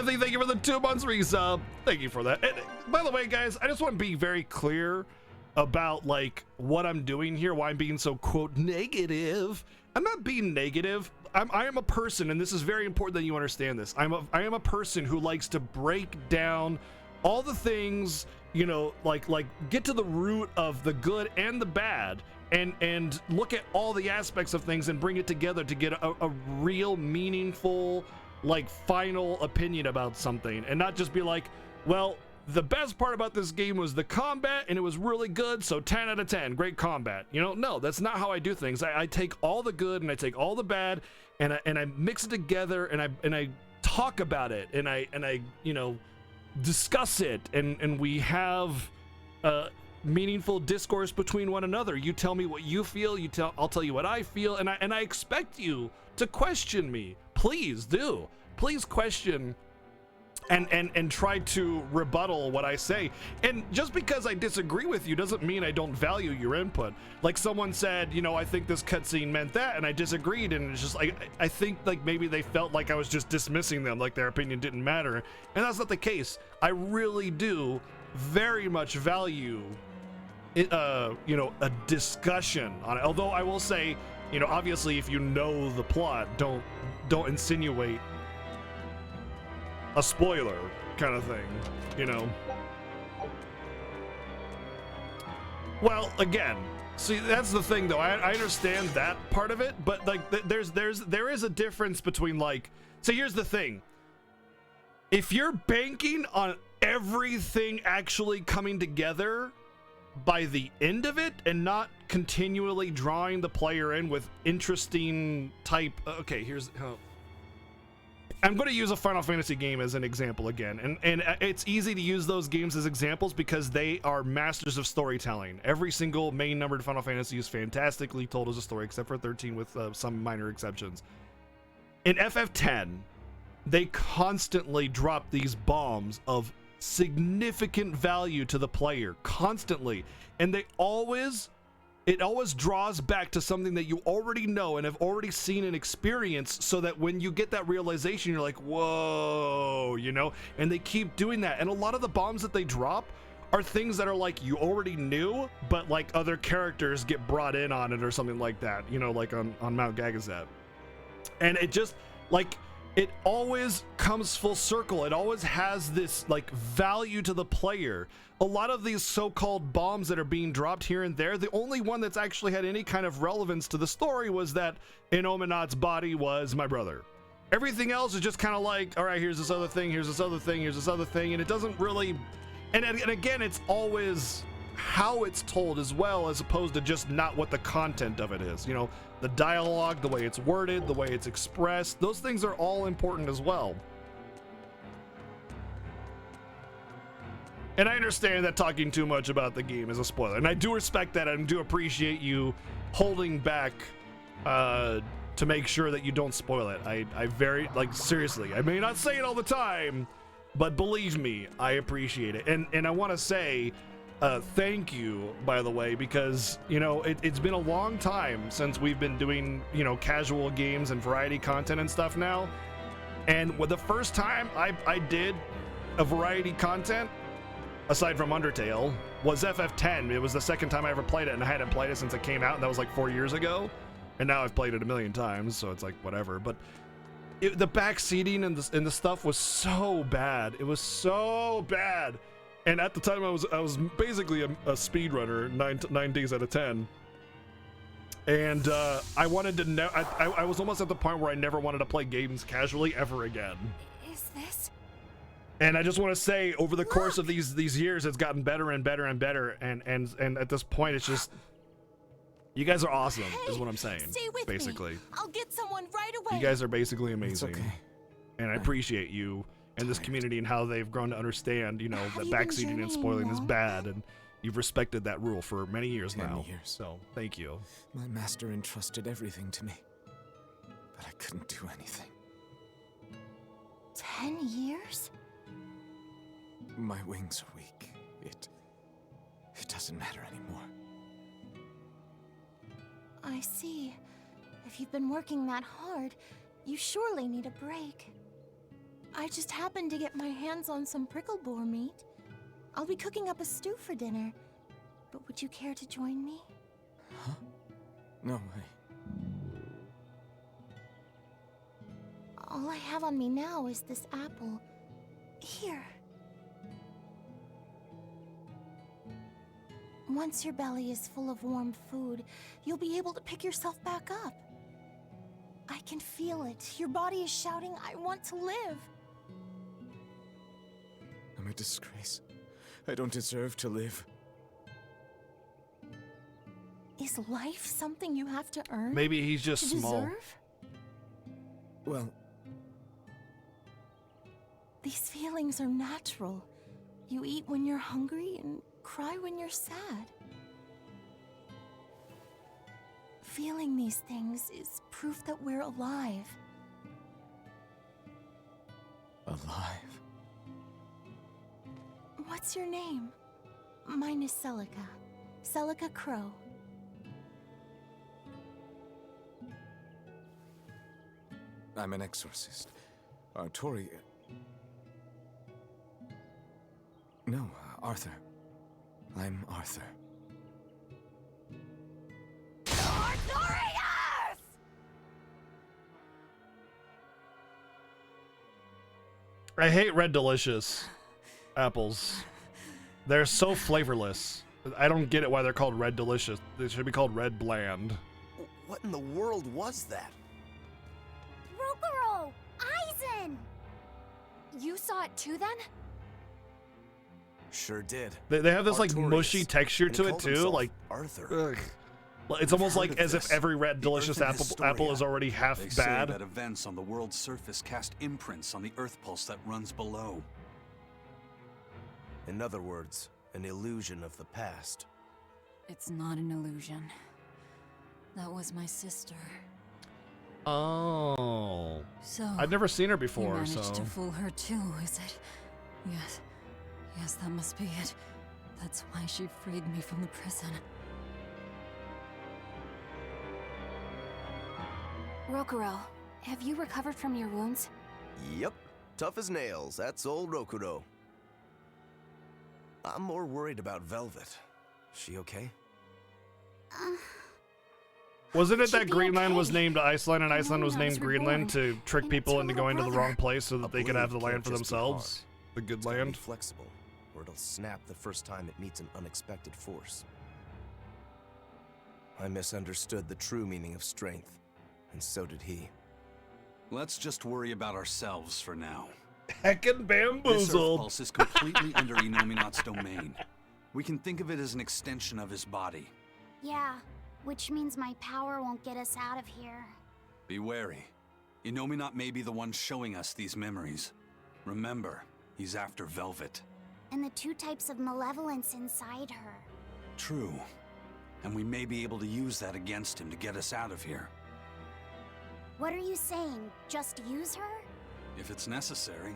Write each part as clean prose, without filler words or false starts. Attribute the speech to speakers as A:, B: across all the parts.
A: Timothy, thank you for the 2 months resub. Thank you for that. And by the way, guys, I just want to be very clear about like what I'm doing here, why I'm being so quote negative. I'm not being negative. I am a person, and this is very important that you understand this. I am a person who likes to break down all the things, you know, like get to the root of the good and the bad, and look at all the aspects of things and bring it together to get a real meaningful, like, final opinion about something, and not just be like, well, the best part about this game was the combat and it was really good, so 10 out of 10, great combat. You know, no, that's not how I do things. I take all the good and I take all the bad and I mix it together, and I talk about it, and I you know, discuss it, and we have meaningful discourse between one another. You tell me what you feel, I'll tell you what I feel, and I expect you to question me. Please do. Please question and try to rebuttal what I say. And just because I disagree with you doesn't mean I don't value your input. Like someone said, you know, I think this cutscene meant that, and I disagreed, and it's just like, I think like maybe they felt like I was just dismissing them, like their opinion didn't matter. And that's not the case. I really do very much value it, you know, a discussion on it. Although I will say, you know, obviously if you know the plot, don't insinuate a spoiler kind of thing, you know. Well, again, see, that's the thing though. I understand that part of it, but like there is a difference between, like, so here's the thing. If you're banking on everything actually coming together by the end of it and not continually drawing the player in with interesting type, okay, here's I'm going to use a Final Fantasy game as an example again, and it's easy to use those games as examples because they are masters of storytelling. Every single main numbered Final Fantasy is fantastically told as a story, except for 13 with some minor exceptions. In FF10, they constantly drop these bombs of significant value to the player, constantly, and it always draws back to something that you already know and have already seen and experienced, so that when you get that realization, you're like, whoa, you know. And they keep doing that, and a lot of the bombs that they drop are things that are like you already knew, but like other characters get brought in on it or something like that, you know, like on Mount Gagazet. And it just, like, it always comes full circle. It always has this like value to the player. A lot of these so-called bombs that are being dropped here and there, the only one that's actually had any kind of relevance to the story was that Inominat's body was my brother. Everything else is just kind of like, all right, here's this other thing, here's this other thing, here's this other thing, and it doesn't really, and again, it's always how it's told as well, as opposed to just not what the content of it is. You know, the dialogue, the way it's worded, the way it's expressed, those things are all important as well. And I understand that talking too much about the game is a spoiler, and I do respect that, and do appreciate you holding back to make sure that you don't spoil it. I very, like, seriously, I may not say it all the time, but believe me, I appreciate it. And I want to say thank you, by the way, because, you know, it's been a long time since we've been doing, you know, casual games and variety content and stuff now. And the first time I did a variety content, aside from Undertale, was FF10. It was the second time I ever played it, and I hadn't played it since it came out, and that was like 4 years ago. And now I've played it a million times, so it's like whatever. But the backseating and the stuff was so bad. It was so bad. And at the time, I was basically a speedrunner, 9 days out of 10. And I wanted to know. I was almost at the point where I never wanted to play games casually ever again.
B: Is this?
A: And I just want to say, over the course of these years, it's gotten better and better and better. And at this point, it's just, you guys are awesome,
B: Hey,
A: is what I'm saying.
B: Stay with
A: basically,
B: me. I'll get someone right away.
A: you guys are basically amazing,
C: okay.
A: and I appreciate you and this community and how they've grown to understand, you know,
B: Have
A: that
B: you been
A: backseating and
B: journeying
A: spoiling is
B: long?
A: bad, and you've respected that rule for many years
C: 10
A: now.
C: years.
A: So thank you.
C: My master entrusted everything to me, but I couldn't do anything.
B: 10 years?
C: My wings are weak. It doesn't matter anymore.
B: I see. If you've been working that hard, you surely need a break. I just happened to get my hands on some prickle boar meat. I'll be cooking up a stew for dinner. But would you care to join me?
C: Huh? No,
B: All I have on me now is this apple. Here. Once your belly is full of warm food, you'll be able to pick yourself back up. I can feel it. Your body is shouting, I want to live.
C: I'm a disgrace. I don't deserve to live.
B: Is life something you have to earn?
A: Maybe he's just
B: to
A: small.
B: deserve?
C: Well,
B: These feelings are natural. You eat when you're hungry and cry when you're sad. Feeling these things is proof that we're alive.
C: alive.
B: What's your name? Mine is Celica. Celica Crow.
C: I'm an exorcist. Tori... No, Arthur. I'm Arthur.
B: Arthurius!
A: I hate Red Delicious apples. They're so flavorless. I don't get it why they're called Red Delicious. They should be called Red Bland.
D: What in the world was that?
E: Rokuro! Aizen! You saw it too then?
D: Sure did.
A: They have this like
D: Artorias.
A: mushy texture
D: And
A: to
D: he
A: it
D: called
A: too,
D: himself
A: like
D: Arthur.
A: ugh. It's almost
D: heard
A: like
D: of
A: as if
D: this.
A: every Red
D: The
A: Delicious
D: Earth and
A: apple
D: Historia.
A: is already half
F: They say
A: bad.
F: that events on the world's surface cast imprints on the Earth pulse that runs below.
D: In other words, an illusion of the past.
G: It's not an illusion. That was my sister.
A: Oh,
G: So
A: I've never seen her
G: you
A: before,
G: managed
A: so
G: to fool her too, is it? Yes. Yes, that must be it. That's why she freed me from the prison.
E: Rokuro, have you recovered from your wounds?
D: Yep. Tough as nails. That's old Rokuro. I'm more worried about Velvet. She okay?
A: wasn't it
E: She'll
A: that
E: be
A: Greenland was
E: okay.
A: named Iceland and
E: I
A: Iceland
E: know
A: was
E: when I was
A: named Greenland to trick
E: and
A: people
E: it's her
A: into
E: little
A: going to the
E: brother.
A: wrong place so that
D: A
A: they could have the
D: blade
A: land for
D: can't just be
A: themselves? The good
D: It's gotta be
A: land?
D: flexible, or it'll snap the first time it meets an unexpected force. I misunderstood the true meaning of strength, and so did he.
F: Let's just worry about ourselves for now.
A: Heckin'
F: This Earth
A: bamboozled.
F: pulse is completely under Inominat's domain. We can think of it as an extension of his body.
E: Yeah, which means my power won't get us out of here.
F: Be wary. Inominat may be the one showing us these memories. Remember, he's after Velvet.
E: And the two types of malevolence inside her.
F: True. And we may be able to use that against him to get us out of here.
E: What are you saying? Just use her?
F: If it's necessary.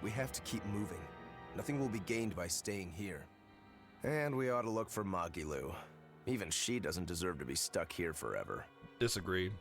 D: We have to keep moving. Nothing will be gained by staying here. And we ought to look for Magilu. Even she doesn't deserve to be stuck here forever.
A: Disagreed.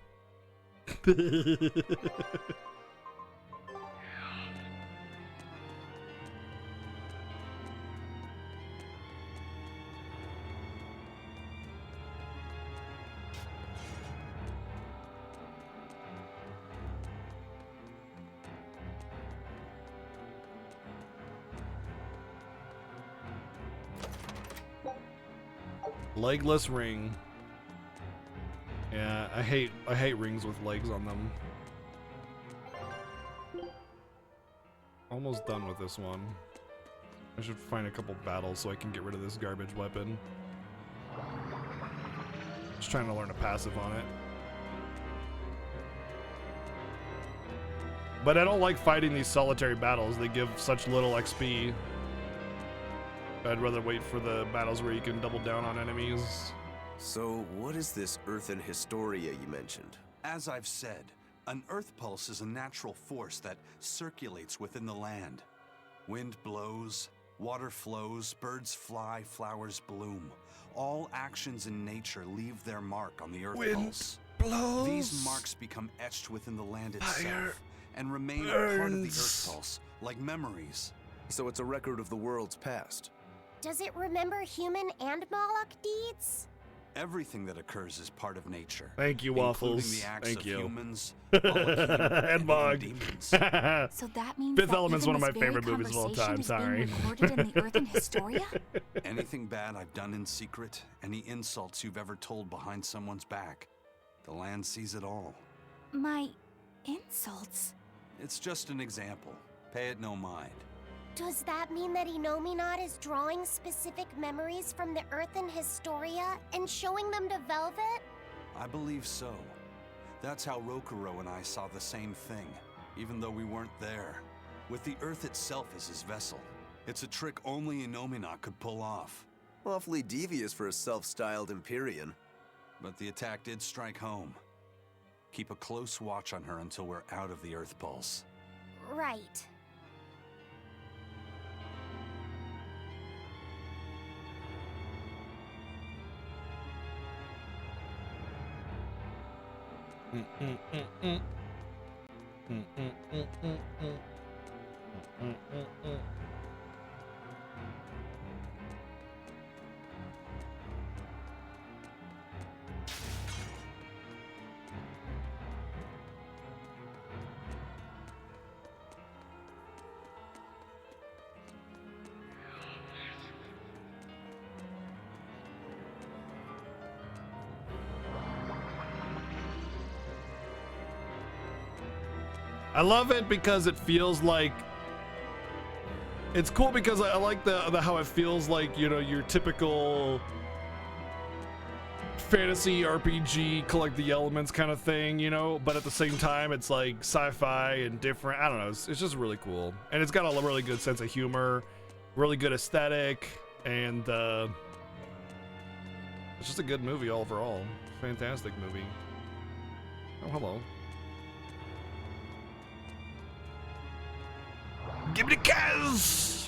A: Legless ring. Yeah, I hate rings with legs on them. Almost done with this one. I should find a couple battles so I can get rid of this garbage weapon. Just trying to learn a passive on it. But I don't like fighting these solitary battles. They give such little XP. I'd rather wait for the battles where you can double down on enemies.
D: So, what is this Earth and Historia you mentioned?
F: As I've said, an Earth pulse is a natural force that circulates within the land. Wind blows, water flows, birds fly, flowers bloom. All actions in nature leave their mark on the Earth
A: Wind
F: pulse.
A: blows.
F: These marks become etched within the land
A: Fire
F: itself and remain a part of the
A: burns.
F: Earth Pulse, like memories.
D: So it's a record of the world's past.
E: Does it remember human and Moloch deeds?
F: Everything that occurs is part of nature.
A: Thank you,
F: including
A: Waffles.
F: the acts
A: Thank
F: of
A: you.
F: humans, Moloch,
A: And Mog.
F: demons.
B: So that means
A: Fifth
B: that
A: Element's
B: even
A: one of
B: this
A: my
B: very
A: favorite movies of all
B: conversation
A: time,
B: is
A: sorry.
B: being recorded in the Earthen Historia?
F: Anything bad I've done in secret, any insults you've ever told behind someone's back, the land sees it all.
B: My insults?
F: It's just an example. Pay it no mind.
E: Does that mean that Inominat is drawing specific memories from the Earthen Historia and showing them to Velvet?
F: I believe so. That's how Rokuro and I saw the same thing, even though we weren't there. With the Earth itself as his vessel. It's a trick only Inominat could pull off.
D: Awfully devious for a self-styled Empyrean.
F: But the attack did strike home. Keep a close watch on her until we're out of the Earth Pulse.
E: Right.
A: I love it because it feels like it's cool because I like the how it feels like, you know, your typical fantasy RPG collect the elements kind of thing, you know, but at the same time it's like sci-fi and different. I don't know, it's just really cool, and it's got a really good sense of humor, really good aesthetic, and it's just a good movie overall. Fantastic movie. Oh, hello. Give me the Kaz!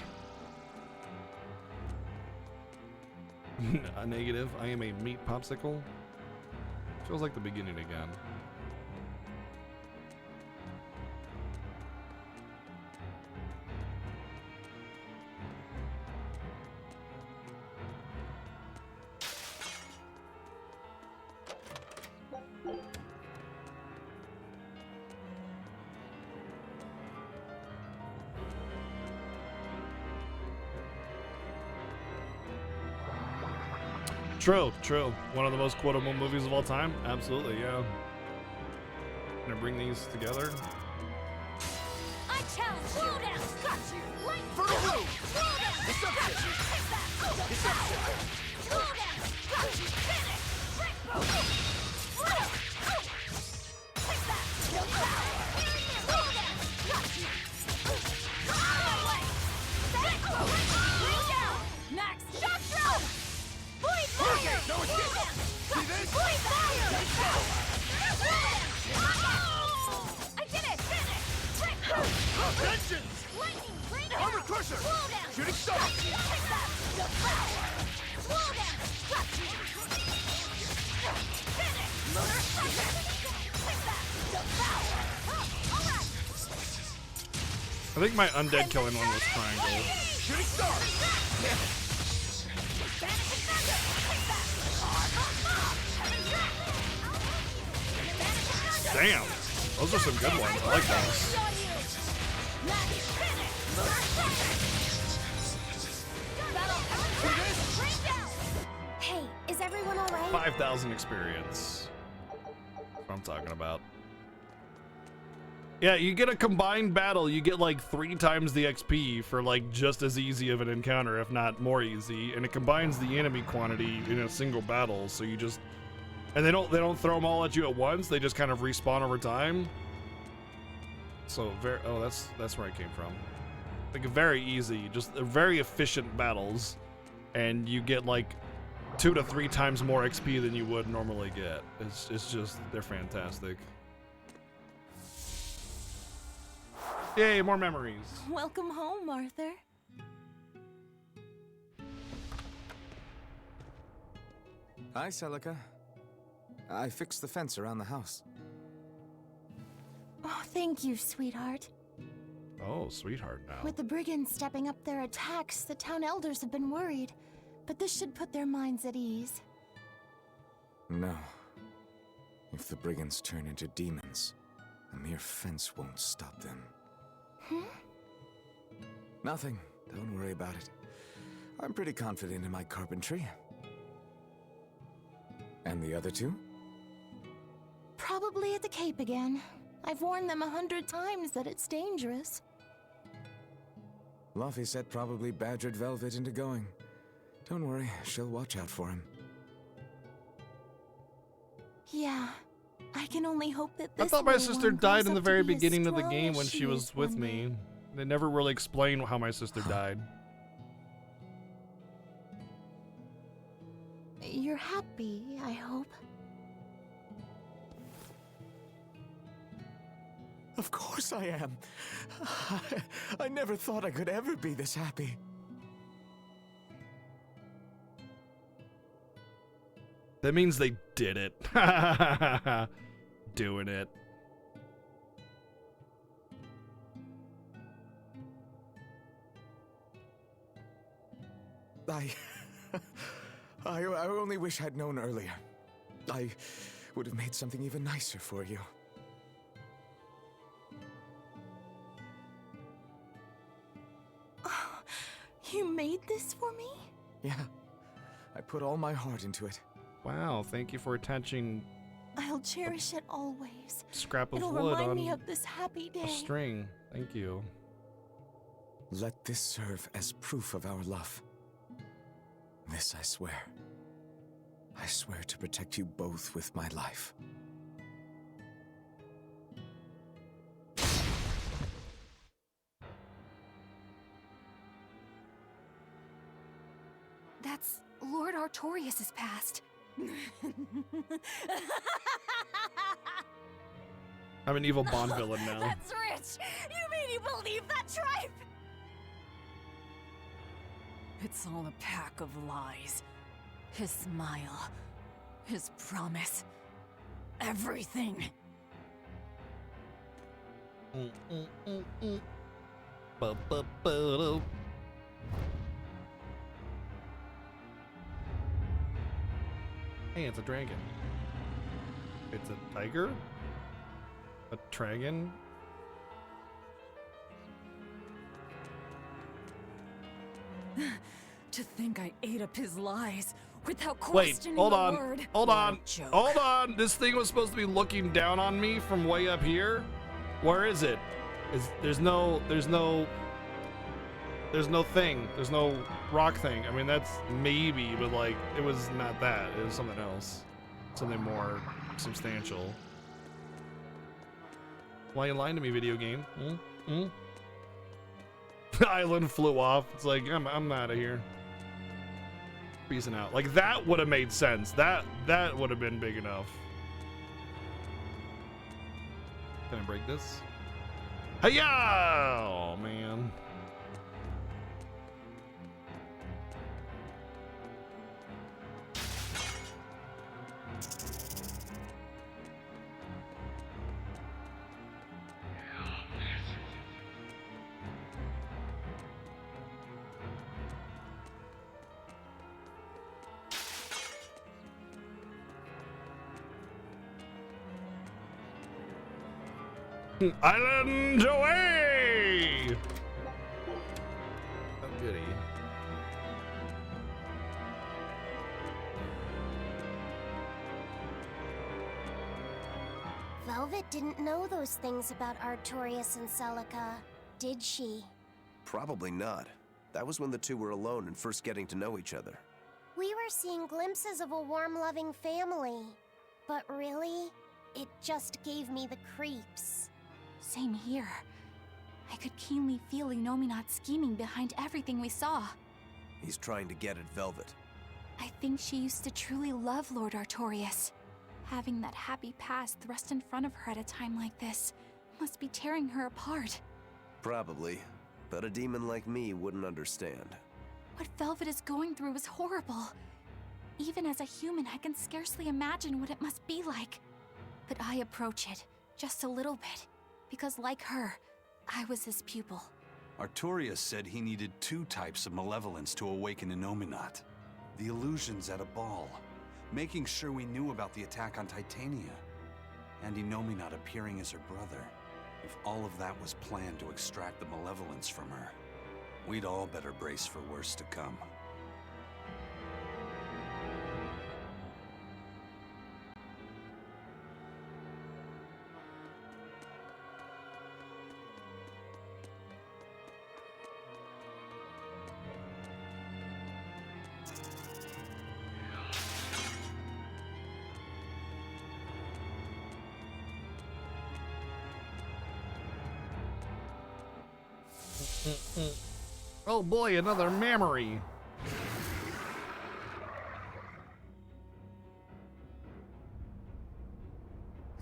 A: A negative. I am a meat popsicle. Feels like the beginning again. True. One of the most quotable movies of all time. Absolutely, yeah. Gonna bring these together.
E: I challenge you! Slow down! Got you! Right! Slow down! Got you! Take that! Slow down! Got you! Finish! Break both! Take that! Slow down! Got you! My way! Break both! Bring down! Max! Shock throw! Void fire! No escape! See this? Void fire! I did it! Finish! Break both!
H: Vengeance!
E: Lightning! Bring down!
H: Armor Crusher!
E: Slow down!
H: Shooting star!
E: Take that! Devour! Slow down! Got you! Finish! Motor Crusher! Take that! Devour! All right!
A: I think my undead killing one was triangle.
H: Shooting star!
E: Vanish Defender! Take that! Heaven Trap! Vanish Defender!
A: Damn, those are some good ones. I like those.
E: Max Finish! Motor Crusher! Battle Heaven Trap! Bring down! Hey, is everyone alright?
A: 5,000 experience. That's what I'm talking about. Yeah, you get a combined battle, you get like 3 times the XP for like just as easy of an encounter, if not more easy, and it combines the enemy quantity in a single battle, so you just, and they don't throw them all at you at once, they just kind of respawn over time. So that's where I came from. Like very easy, just very efficient battles, and you get like 2 to 3 times more XP than you would normally get. It's just, they're fantastic. Yay, more memories.
B: Welcome home, Arthur.
C: Hi, Celica. I fixed the fence around the house.
B: Oh, thank you, sweetheart.
A: Oh, sweetheart now.
B: With the brigands stepping up their attacks, the town elders have been worried. But this should put their minds at ease.
C: No. If the brigands turn into demons, a mere fence won't stop them. Nothing. Don't worry about it. I'm pretty confident in my carpentry. And the other two?
B: Probably at the Cape again. I've warned them 100 times that it's dangerous.
C: Luffy said probably badgered Velvet into going. Don't worry, she'll watch out for him.
B: Yeah. I can only hope that this
A: I thought my
B: little
A: sister
B: one
A: died
B: grows
A: in the
B: up to
A: very
B: be as
A: beginning of the
B: strong
A: game
B: as
A: when she was
B: is
A: with
B: one
A: me.
B: day.
A: They never really explained how my sister died.
B: You're happy, I hope.
C: Of course I am. I never thought I could ever be this happy.
A: That means they did it. Doing it.
C: I only wish I'd known earlier. I would have made something even nicer for you.
B: You made this for me?
C: Yeah, I put all my heart into it.
A: Wow, thank you for attaching
B: I'll cherish it always.
A: a scrap of
B: It'll
A: wood
B: remind
A: on
B: me of this happy
A: a
B: day.
A: string. Thank you.
C: Let this serve as proof of our love. This I swear. I swear to protect you both with my life.
G: That's Lord Artorias' past.
A: I'm an evil Bond villain now.
E: That's rich! You mean you believe that tripe?
G: It's all a pack of lies. His smile, his promise, everything.
A: Ba-ba-ba-do. Hey, it's a dragon. It's a tiger? A dragon?
G: To think I ate up his lies without
A: Wait,
G: questioning
A: hold
G: a
A: on.
G: word.
A: Hold
G: What a
A: on.
G: joke.
A: Hold on. This thing was supposed to be looking down on me from way up here. Where is it? There's no thing. There's no rock thing. I mean, that's maybe, but like, it was not that. It was something else. Something more substantial. Why you lying to me, video game? The island flew off. It's like, I'm out of here. Peacing out. Like, that would have made sense. That would have been big enough. Can I break this? Hey-ya! Oh, man. Island away! Oh, goody.
I: Velvet didn't know those things about Artorias and Celica, did she?
D: Probably not. That was when the two were alone and first getting to know each other.
I: We were seeing glimpses of a warm, loving family. But really, it just gave me the creeps.
B: Same here. I could keenly feel Inominat scheming behind everything we saw.
D: He's trying to get at Velvet.
B: I think she used to truly love Lord Artorias. Having that happy past thrust in front of her at a time like this must be tearing her apart.
D: Probably. But a demon like me wouldn't understand.
B: What Velvet is going through is horrible. Even as a human, I can scarcely imagine what it must be like. But I approach it, just a little bit, because like her, I was his pupil.
F: Artorias said he needed 2 types of malevolence to awaken Innominat. The illusions at a ball, making sure we knew about the attack on Titania, and Innominat appearing as her brother. If all of that was planned to extract the malevolence from her, we'd all better brace for worse to come.
A: Oh boy, another memory.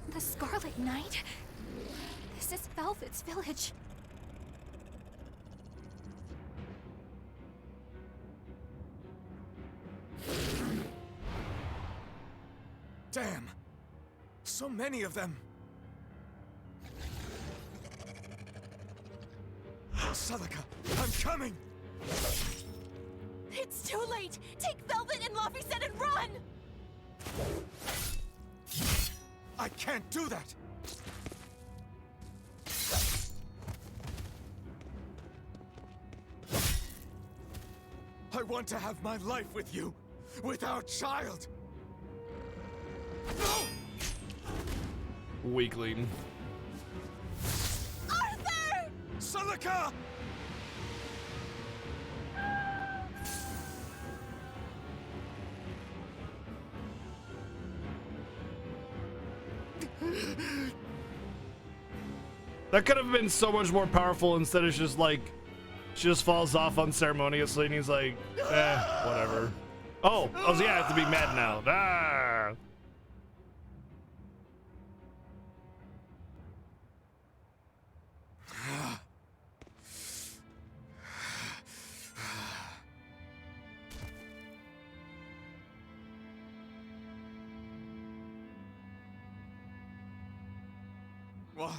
B: The Scarlet Knight? This is Velvet's village.
C: Damn! So many of them! Celica, I'm coming!
B: It's too late! Take Velvet and Laphicet and run!
C: I can't do that! I want to have my life with you, with our child! No!
A: Weakling.
B: Arthur!
C: Celica!
A: That could have been so much more powerful instead of just like, she just falls off unceremoniously and he's like, whatever. Oh, yeah, I have to be mad now. Ah!
C: Why?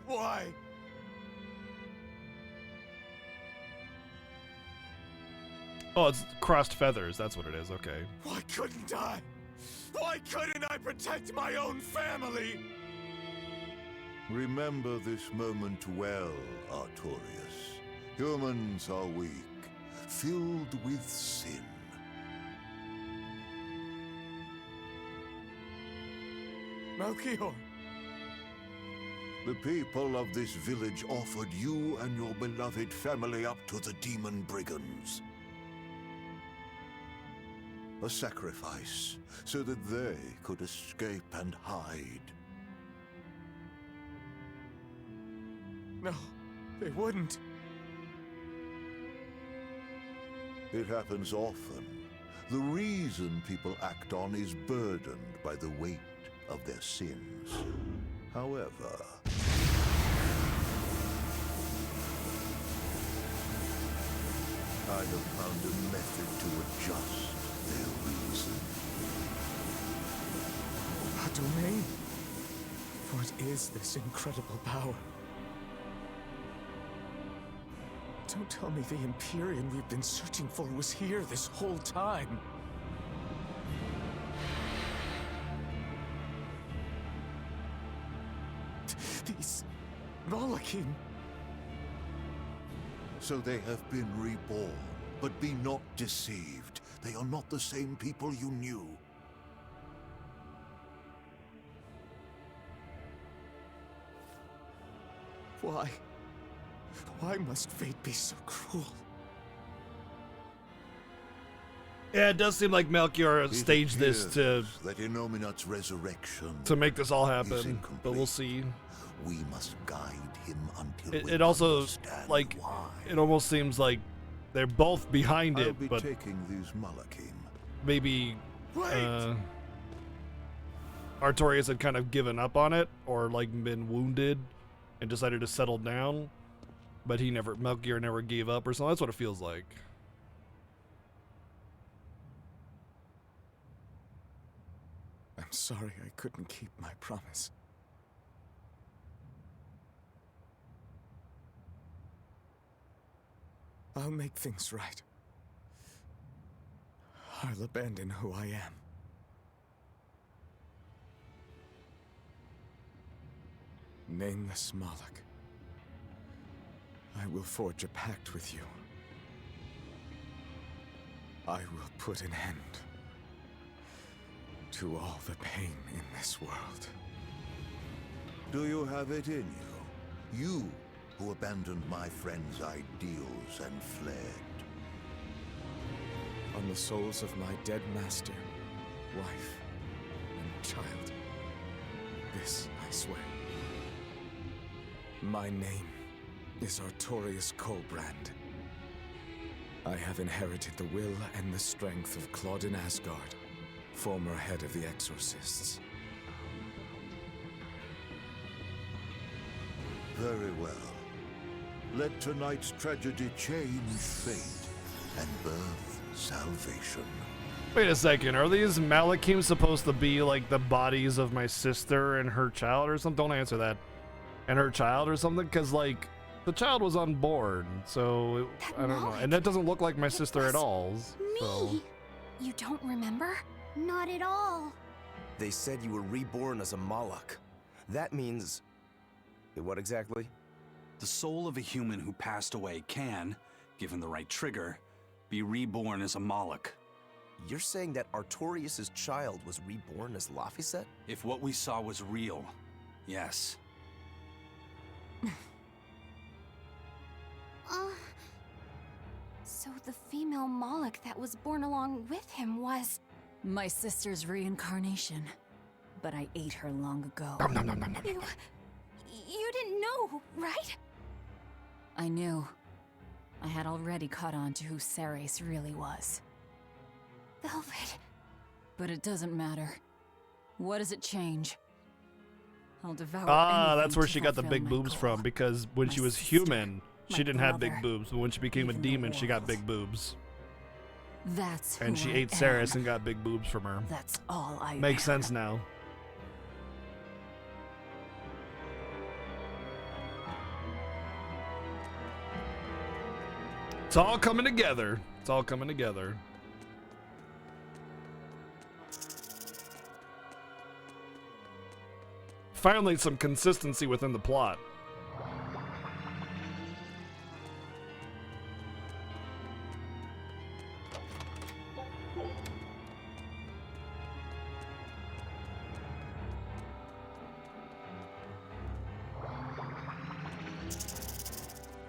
C: Why?
A: Oh, it's crossed feathers. That's what it is. Okay.
C: Why couldn't I? Why couldn't I protect my own family?
J: Remember this moment well, Artorias. Humans are weak, filled with sin.
C: Melchior.
J: The people of this village offered you and your beloved family up to the demon brigands. A sacrifice, so that they could escape and hide.
C: No, they wouldn't.
J: It happens often. The reason people act on is burdened by the weight of their sins. However, I have found a method to adjust their reason.
C: A domain? What is this incredible power? Don't tell me the Empyrean we've been searching for was here this whole time. These Malakim.
J: So they have been reborn, but be not deceived. They are not the same people you knew.
C: Why? Why must fate be so cruel?
A: Yeah, it does seem like Melchior
J: It
A: staged this to
J: appears that Innominat's resurrection
A: make this all
J: is
A: happen,
J: incomplete.
A: but we'll see.
J: We must guide him until we
A: It also,
J: understand
A: like,
J: why.
A: it almost seems like they're both behind
J: I'll
A: it,
J: be
A: but
J: taking these Malakim.
A: maybe
C: Wait!
A: Artorias had kind of given up on it, or like been wounded and decided to settle down, but Melchior never gave up or something. That's what it feels like.
C: I'm sorry I couldn't keep my promise. I'll make things right. I'll abandon who I am. Nameless Moloch, I will forge a pact with you. I will put an end to all the pain in this world.
J: Do you have it in you? You who abandoned my friend's ideals and fled.
C: On the souls of my dead master, wife, and child, this I swear. My name is Artorius Colbrand. I have inherited the will and the strength of Claudin Asgard, former head of the Exorcists.
J: Very well. Let tonight's tragedy change fate and birth salvation.
A: Wait a second, are these Malakim supposed to be like the bodies of my sister and her child or something? Don't answer that. And her child or something? Because, like, the child was unborn, so I don't know. And that doesn't look like my sister at all. So.
B: Me? You don't remember?
I: Not at all.
D: They said you were reborn as a Moloch. That means... what exactly?
F: The soul of a human who passed away can, given the right trigger, be reborn as a Moloch.
D: You're saying that Artorius' child was reborn as Laphicet?
F: If what we saw was real, yes.
B: So the female Moloch that was born along with him was...
G: My sister's reincarnation. But I ate her long ago.
B: You didn't know, right?
G: I knew. I had already caught on to who Ceres really was.
B: Velvet.
G: But it doesn't matter. What does it change? I'll devour
A: That's where
G: anything
A: she
G: to
A: got the
G: fulfill
A: big
G: my
A: boobs
G: goal.
A: from, because when
G: My
A: she was
G: sister,
A: human,
G: my
A: she didn't have big
G: brother,
A: boobs, but when she became a
G: even the
A: demon, she got
G: world.
A: big boobs.
G: That's
A: And
G: who
A: she
G: I
A: ate Ceres
G: am.
A: and got big boobs from her.
G: That's all I
A: Makes
G: am.
A: sense now. It's all coming together. It's all coming together. Finally, some consistency within the plot.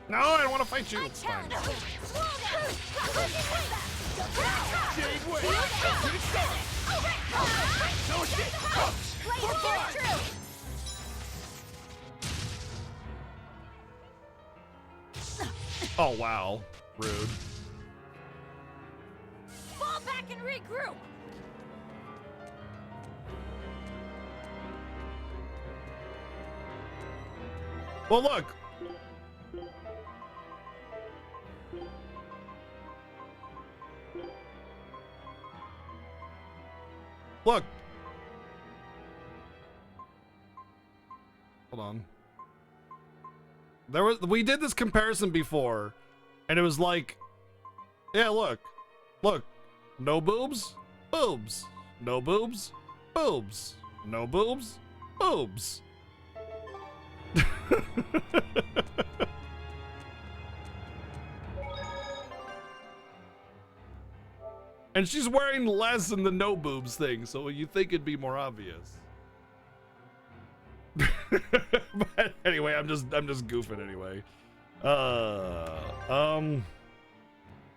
A: No, I don't want to fight you. It's fine.
H: Jade, wait! Get it started! No shit!
A: Oh, wow. Rude.
E: Fall back and regroup!
A: Well, look. Look. Hold on. We did this comparison before, and it was like, yeah, look. Look. No boobs, boobs. No boobs, boobs. No boobs, boobs. And she's wearing less than the no boobs thing, so you think it'd be more obvious. But anyway, I'm just goofing anyway.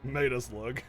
A: Made us look.